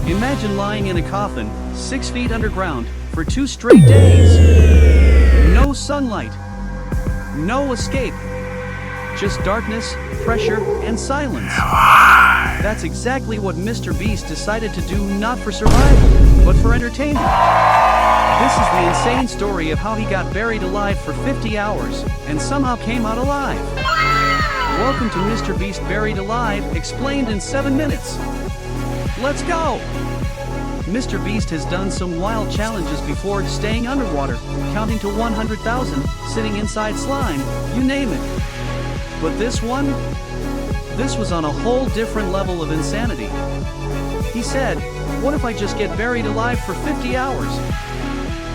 Imagine lying in a coffin, 6 feet underground, for 2 straight days. No sunlight. No escape. Just darkness, pressure, and silence. That's exactly what MrBeast decided to do, not for survival, but for entertainment. This is the insane story of how he got buried alive for 50 hours, and somehow came out alive. Welcome to MrBeast Buried Alive, explained in 7 minutes. Let's go! MrBeast has done some wild challenges before, staying underwater, counting to 100,000, sitting inside slime, you name it. But this one? This was on a whole different level of insanity. He said, "What if I just get buried alive for 50 hours?"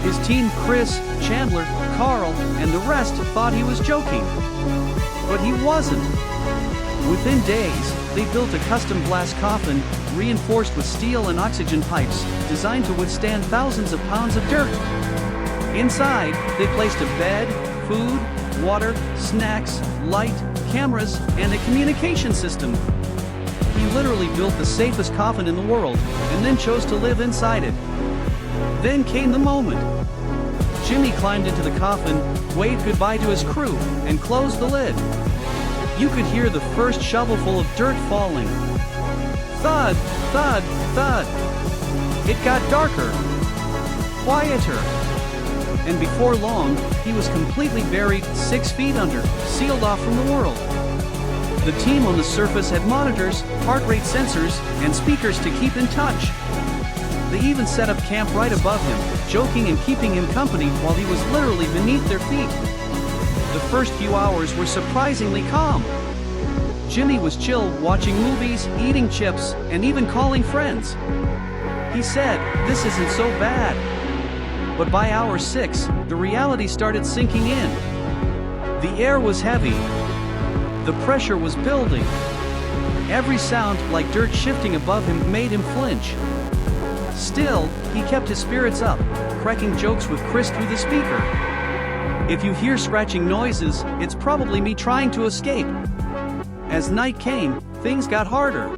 His team, Chris, Chandler, Carl, and the rest thought he was joking. But he wasn't. Within days, they built a custom glass coffin, reinforced with steel and oxygen pipes, designed to withstand thousands of pounds of dirt. Inside, they placed a bed, food, water, snacks, light, cameras, and a communication system. He literally built the safest coffin in the world, and then chose to live inside it. Then came the moment. Jimmy climbed into the coffin, waved goodbye to his crew, and closed the lid. You could hear the first shovelful of dirt falling. Thud, thud, thud. It got darker, quieter. And before long, he was completely buried 6 feet under, sealed off from the world. The team on the surface had monitors, heart rate sensors, and speakers to keep in touch. They even set up camp right above him, joking and keeping him company while he was literally beneath their feet. The first few hours were surprisingly calm. Jimmy was chill, watching movies, eating chips, and even calling friends. He said, "This isn't so bad." But by hour 6, the reality started sinking in. The air was heavy. The pressure was building. Every sound, like dirt shifting above him, made him flinch. Still, he kept his spirits up, cracking jokes with Chris through the speaker. "If you hear scratching noises, it's probably me trying to escape." As night came, things got harder.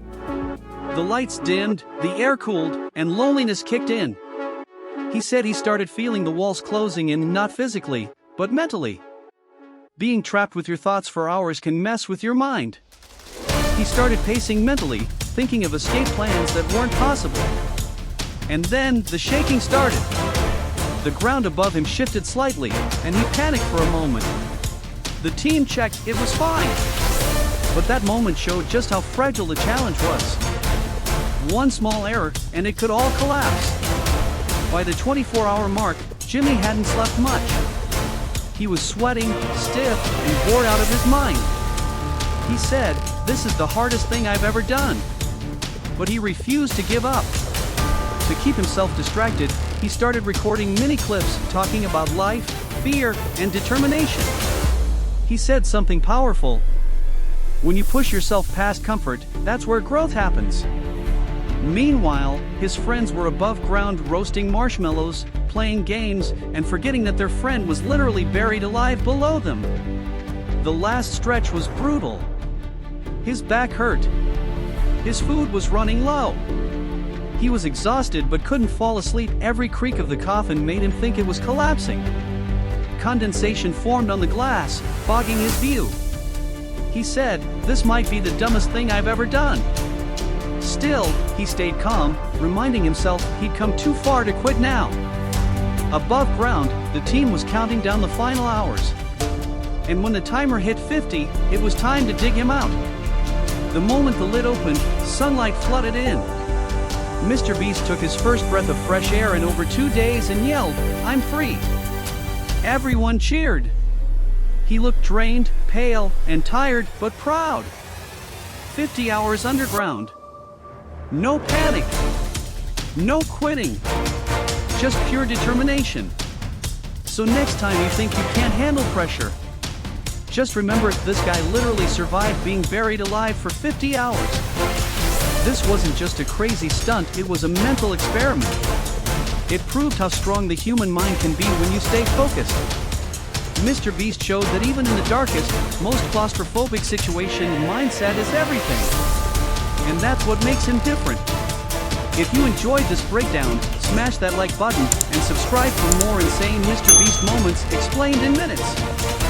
The lights dimmed, the air cooled, and loneliness kicked in. He said he started feeling the walls closing in, not physically, but mentally. Being trapped with your thoughts for hours can mess with your mind. He started pacing mentally, thinking of escape plans that weren't possible. And then, the shaking started. The ground above him shifted slightly, and he panicked for a moment. The team checked, it was fine. But that moment showed just how fragile the challenge was. One small error, and it could all collapse. By the 24-hour mark, Jimmy hadn't slept much. He was sweating, stiff, and bored out of his mind. He said, "This is the hardest thing I've ever done." But he refused to give up. To keep himself distracted, he started recording mini clips talking about life, fear, and determination. He said something powerful. When you push yourself past comfort, that's where growth happens. Meanwhile, his friends were above ground roasting marshmallows, playing games, and forgetting that their friend was literally buried alive below them. The last stretch was brutal. His back hurt. His food was running low. He was exhausted but couldn't fall asleep. Every creak of the coffin made him think it was collapsing. Condensation formed on the glass, fogging his view. He said, "This might be the dumbest thing I've ever done." Still, he stayed calm, reminding himself he'd come too far to quit now. Above ground, the team was counting down the final hours. And when the timer hit 50, it was time to dig him out. The moment the lid opened, sunlight flooded in. MrBeast took his first breath of fresh air in over 2 days and yelled, "I'm free." Everyone cheered. He looked drained, pale, and tired, but proud. 50 hours underground. No panic. No quitting. Just pure determination. So next time you think you can't handle pressure, just remember this guy literally survived being buried alive for 50 hours. This wasn't just a crazy stunt, it was a mental experiment. It proved how strong the human mind can be when you stay focused. MrBeast showed that even in the darkest, most claustrophobic situation, mindset is everything. And that's what makes him different. If you enjoyed this breakdown, smash that like button and subscribe for more insane MrBeast moments explained in minutes.